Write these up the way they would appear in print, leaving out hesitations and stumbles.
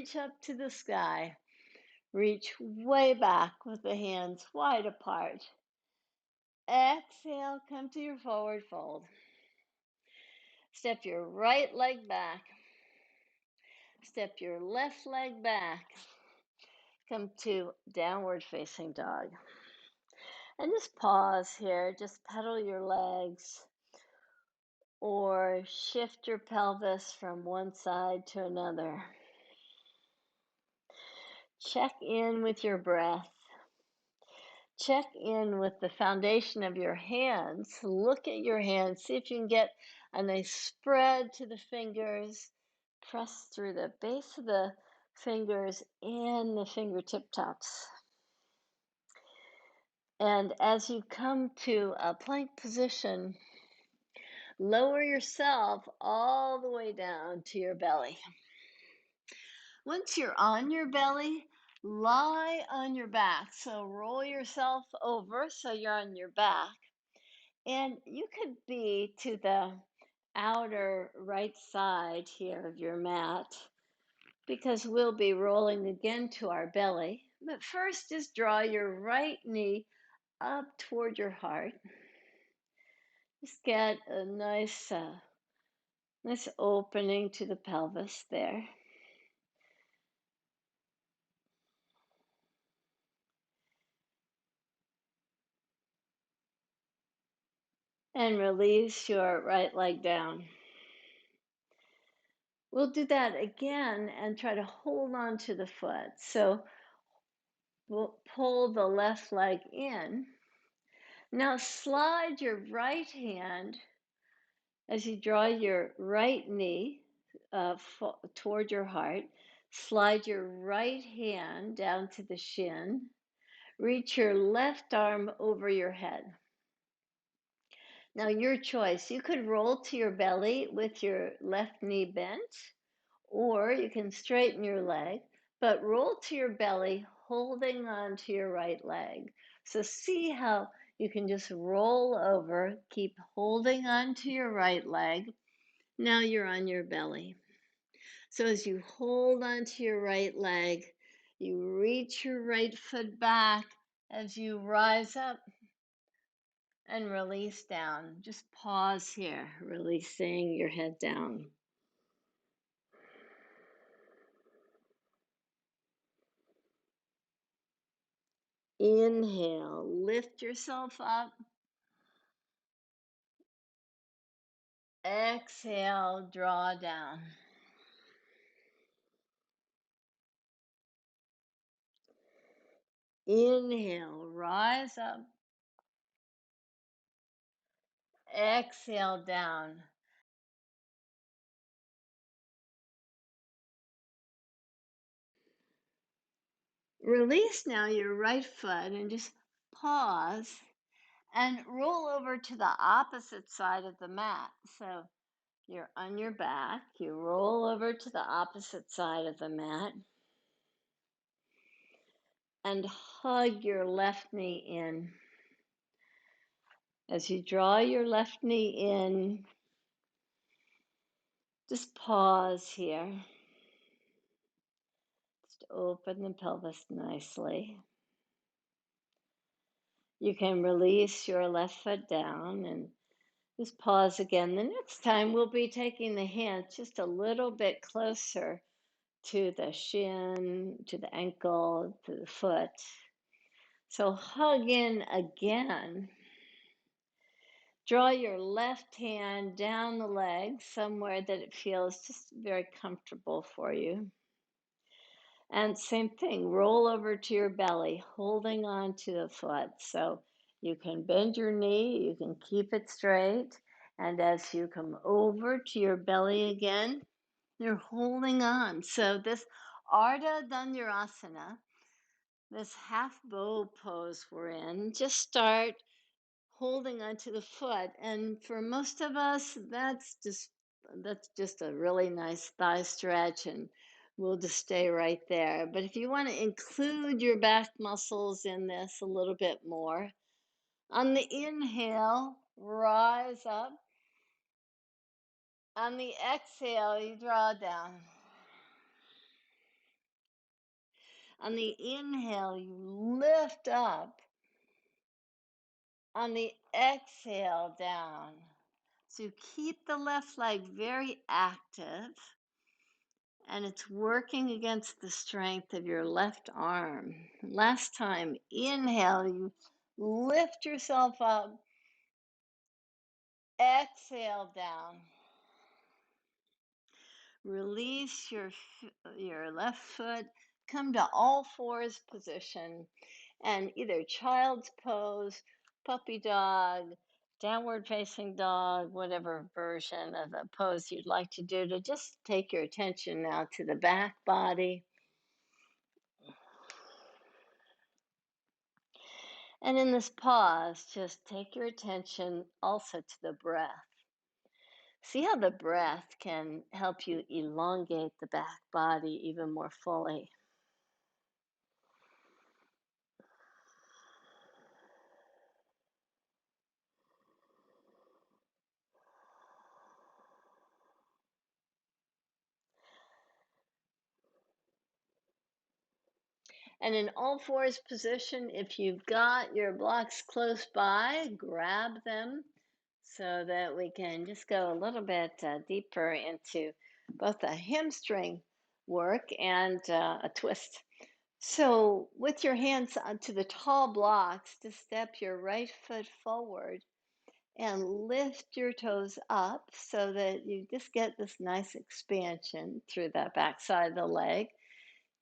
reach up to the sky. Reach way back with the hands wide apart. Exhale, come to your forward fold. Step your right leg back. Step your left leg back. Come to downward facing dog. And just pause here. Just pedal your legs or shift your pelvis from one side to another. Check in with your breath. Check in with the foundation of your hands. Look at your hands. See if you can get a nice spread to the fingers. Press through the base of the fingers and the fingertip tops. And as you come to a plank position, lower yourself all the way down to your belly. Once you're on your belly, lie on your back. So roll yourself over so you're on your back. And you could be to the outer right side here of your mat because we'll be rolling again to our belly. But first, just draw your right knee up toward your heart. Just get a nice opening to the pelvis there. And release your right leg down. We'll do that again and try to hold on to the foot. So we'll pull the left leg in. Now slide your right hand as you draw your right knee toward your heart. Slide your right hand down to the shin. Reach your left arm over your head. Now, your choice. You could roll to your belly with your left knee bent, or you can straighten your leg, but roll to your belly, holding on to your right leg. So see how you can just roll over, keep holding on to your right leg. Now you're on your belly. So as you hold on to your right leg, you reach your right foot back as you rise up and release down. Just pause here, releasing your head down. Inhale, lift yourself up. Exhale, draw down. Inhale, rise up. Exhale, down. Release now your right foot and just pause and roll over to the opposite side of the mat. So you're on your back, you roll over to the opposite side of the mat and hug your left knee in. As you draw your left knee in, just pause here. Just open the pelvis nicely. You can release your left foot down and just pause again. The next time we'll be taking the hands just a little bit closer to the shin, to the ankle, to the foot. So hug in again. Draw your left hand down the leg somewhere that it feels just very comfortable for you. And same thing, roll over to your belly, holding on to the foot. So you can bend your knee, you can keep it straight. And as you come over to your belly again, you're holding on. So this Ardha Dhanurasana, this half bow pose we're in, just start holding onto the foot. And for most of us, that's just a really nice thigh stretch, and we'll just stay right there. But if you want to include your back muscles in this a little bit more, on the inhale, rise up. On the exhale, you draw down. On the inhale, you lift up. On the exhale, down. So keep the left leg very active, and it's working against the strength of your left arm. Last time, inhale, you lift yourself up, exhale down. Release your left foot, come to all fours position, and either child's pose, puppy dog, downward facing dog, whatever version of the pose you'd like to do, to just take your attention now to the back body. And in this pause, just take your attention also to the breath. See how the breath can help you elongate the back body even more fully. And in all fours position, if you've got your blocks close by, grab them so that we can just go a little bit deeper into both a hamstring work and a twist. So with your hands onto the tall blocks, just step your right foot forward and lift your toes up so that you just get this nice expansion through the back side of the leg,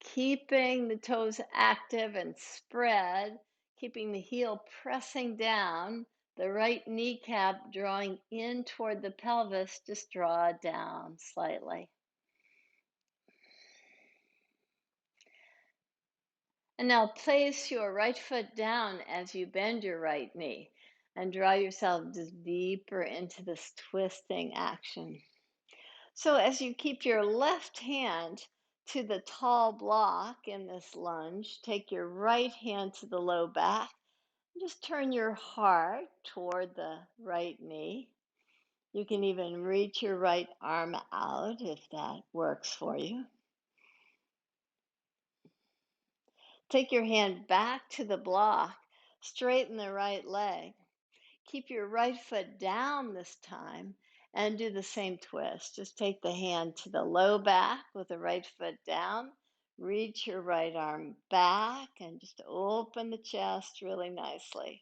keeping the toes active and spread, keeping the heel pressing down, the right kneecap drawing in toward the pelvis, just draw down slightly. And now place your right foot down as you bend your right knee and draw yourself just deeper into this twisting action. So as you keep your left hand to the tall block in this lunge, take your right hand to the low back. Just turn your heart toward the right knee. You can even reach your right arm out if that works for you. Take your hand back to the block, straighten the right leg. Keep your right foot down this time and do the same twist. Just take the hand to the low back with the right foot down. Reach your right arm back and just open the chest really nicely.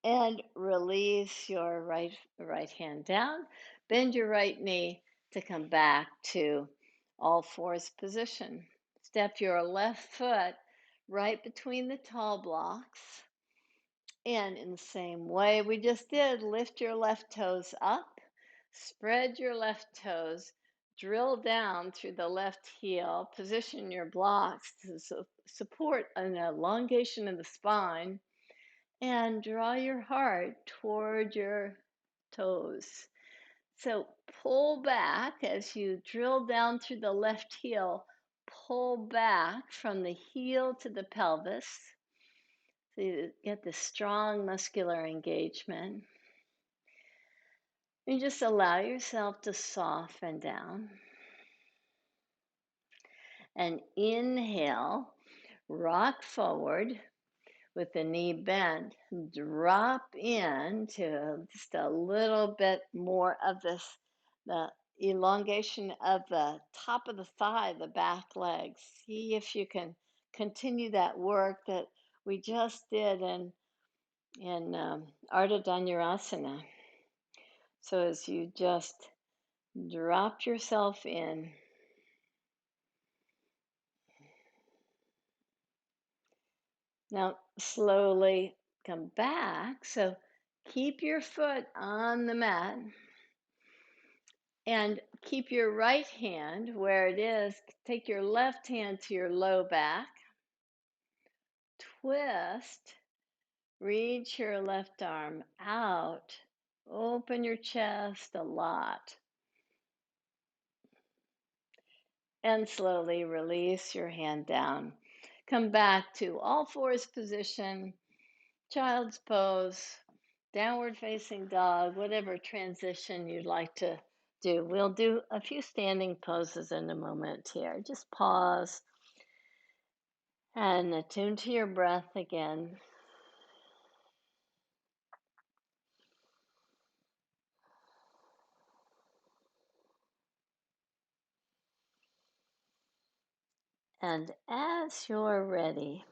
And release your right hand down. Bend your right knee to come back to all fours position. Step your left foot right between the tall blocks. And in the same way we just did, lift your left toes up, spread your left toes, drill down through the left heel, position your blocks to support an elongation of the spine, and draw your heart toward your toes. So pull back as you drill down through the left heel, pull back from the heel to the pelvis. So you get this strong muscular engagement. You just allow yourself to soften down. And inhale, rock forward with the knee bent. Drop into just a little bit more of the elongation of the top of the thigh, the back leg. See if you can continue that work that we just did in dhanurasana. So as you just drop yourself in, now slowly come back. So keep your foot on the mat and keep your right hand where it is. Take your left hand to your low back, twist, reach your left arm out, open your chest a lot. And slowly release your hand down. Come back to all fours position, child's pose, downward facing dog, whatever transition you'd like to do. We'll do a few standing poses in a moment here. Just pause And attune to your breath again. And as you're ready,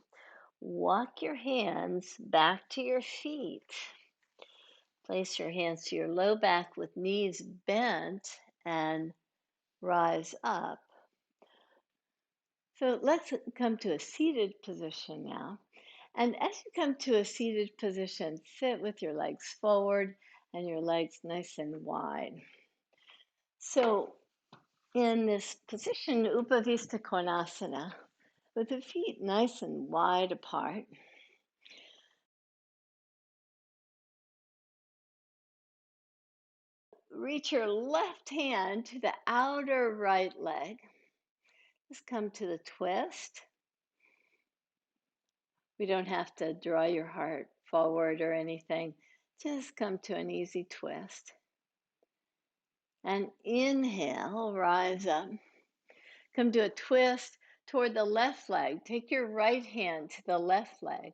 walk your hands back to your feet. Place your hands to your low back with knees bent and rise up. So let's come to a seated position now. And as you come to a seated position, sit with your legs forward and your legs nice and wide. So in this position, upavista konasana, with the feet nice and wide apart, reach your left hand to the outer right leg. Just come to the twist. We don't have to draw your heart forward or anything. Just come to an easy twist. And inhale, rise up. Come to a twist toward the left leg. Take your right hand to the left leg.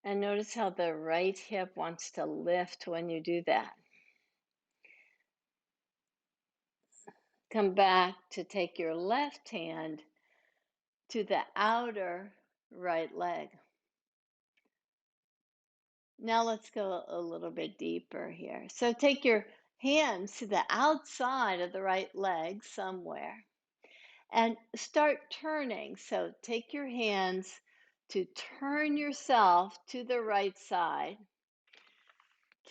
And notice how the right hip wants to lift when you do that. Come back to take your left hand to the outer right leg. Now let's go a little bit deeper here. So take your hands to the outside of the right leg somewhere and start turning. So take your hands to turn yourself to the right side.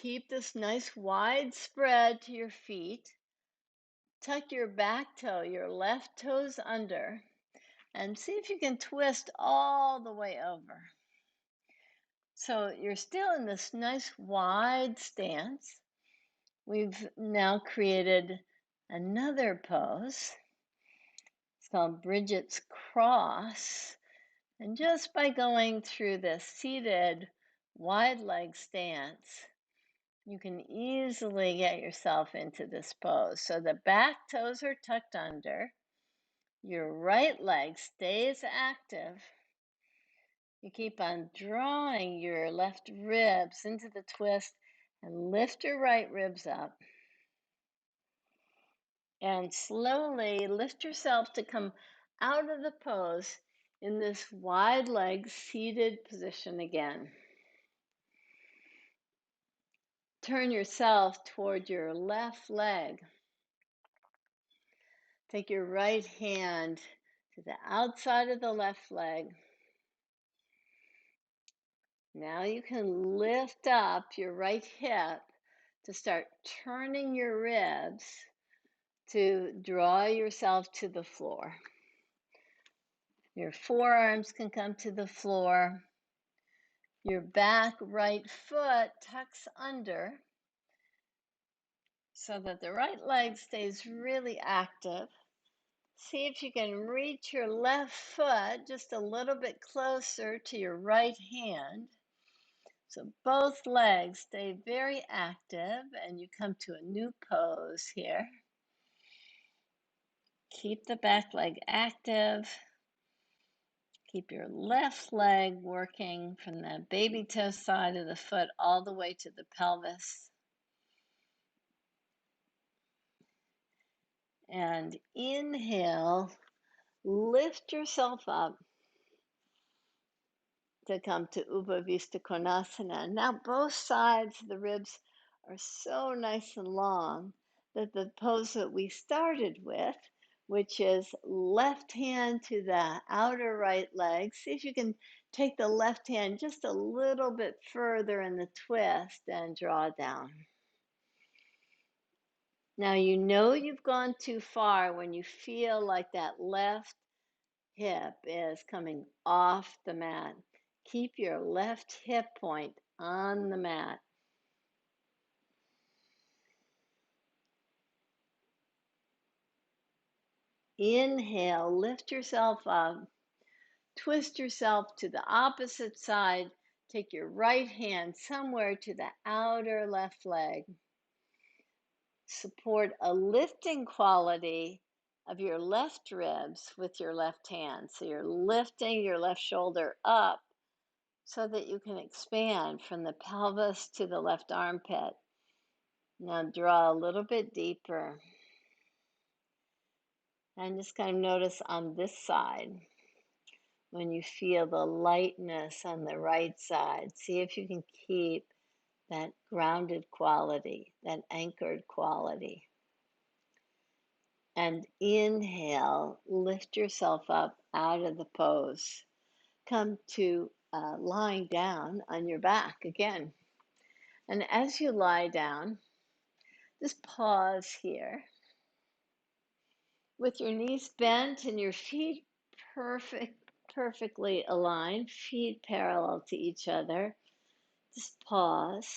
Keep this nice wide spread to your feet. Tuck your back toe, your left toes under, and see if you can twist all the way over. So you're still in this nice wide stance. We've now created another pose. It's called Brighids Cross. And just by going through this seated wide leg stance, you can easily get yourself into this pose. So the back toes are tucked under. Your right leg stays active. You keep on drawing your left ribs into the twist and lift your right ribs up. And slowly lift yourself to come out of the pose in this wide leg seated position again. Turn yourself toward your left leg. Take your right hand to the outside of the left leg. Now you can lift up your right hip to start turning your ribs to draw yourself to the floor. Your forearms can come to the floor. Your back right foot tucks under so that the right leg stays really active. See if you can reach your left foot just a little bit closer to your right hand. So both legs stay very active and you come to a new pose here. Keep the back leg active. Keep your left leg working from the baby toe side of the foot all the way to the pelvis. And inhale, lift yourself up to come to upavista konasana. Now both sides of the ribs are so nice and long that the pose that we started with, which is left hand to the outer right leg. See if you can take the left hand just a little bit further in the twist and draw down. Now you know you've gone too far when you feel like that left hip is coming off the mat. Keep your left hip point on the mat. Inhale, lift yourself up. Twist yourself to the opposite side. Take your right hand somewhere to the outer left leg. Support a lifting quality of your left ribs with your left hand. So you're lifting your left shoulder up so that you can expand from the pelvis to the left armpit. Now draw a little bit deeper and just kind of notice on this side when you feel the lightness on the right side. See if you can keep that grounded quality, that anchored quality. And inhale, lift yourself up out of the pose. Come to lying down on your back again. And as you lie down, just pause here with your knees bent and your feet perfectly aligned, feet parallel to each other. Just pause.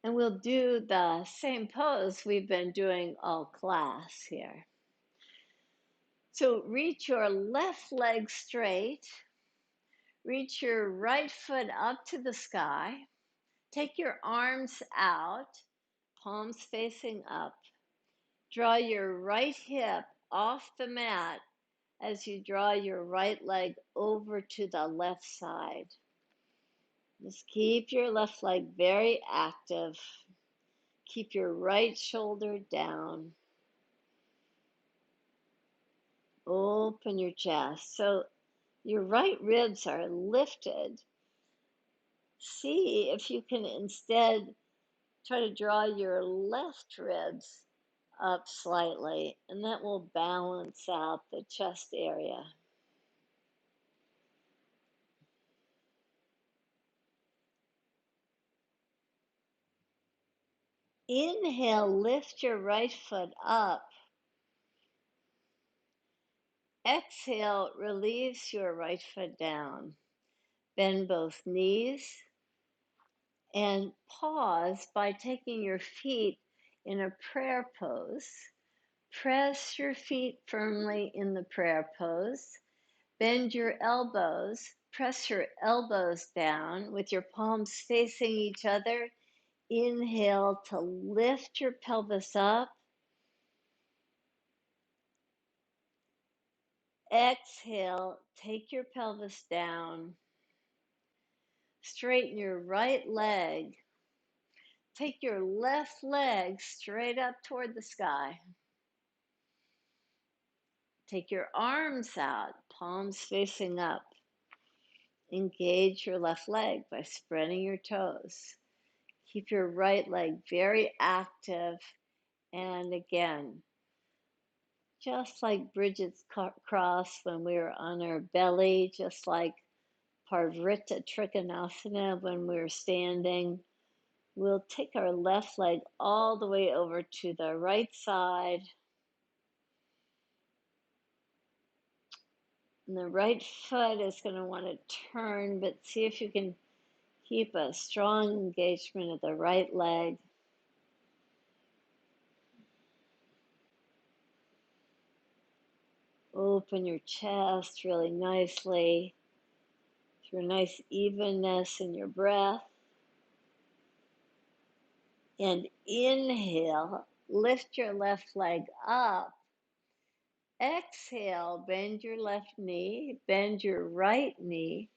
And we'll do the same pose we've been doing all class here. So reach your left leg straight. Reach your right foot up to the sky. Take your arms out, palms facing up. Draw your right hip off the mat as you draw your right leg over to the left side. Just keep your left leg very active. Keep your right shoulder down. Open your chest. So your right ribs are lifted. See if you can instead try to draw your left ribs up slightly, and that will balance out the chest area. Inhale, lift your right foot up. Exhale, release your right foot down. Bend both knees and pause by taking your feet in a prayer pose. Press your feet firmly in the prayer pose. Bend your elbows. Press your elbows down with your palms facing each other. Inhale to lift your pelvis up. Exhale, take your pelvis down. Straighten your right leg. Take your left leg straight up toward the sky. Take your arms out, palms facing up. Engage your left leg by spreading your toes. Keep your right leg very active. And again, just like Brighids Cross when we were on our belly, just like parivrtta konasana when we were standing, we'll take our left leg all the way over to the right side. And the right foot is going to want to turn, but see if you can keep a strong engagement of the right leg. Open your chest really nicely through a nice evenness in your breath. And inhale, lift your left leg up. Exhale, bend your left knee, bend your right knee.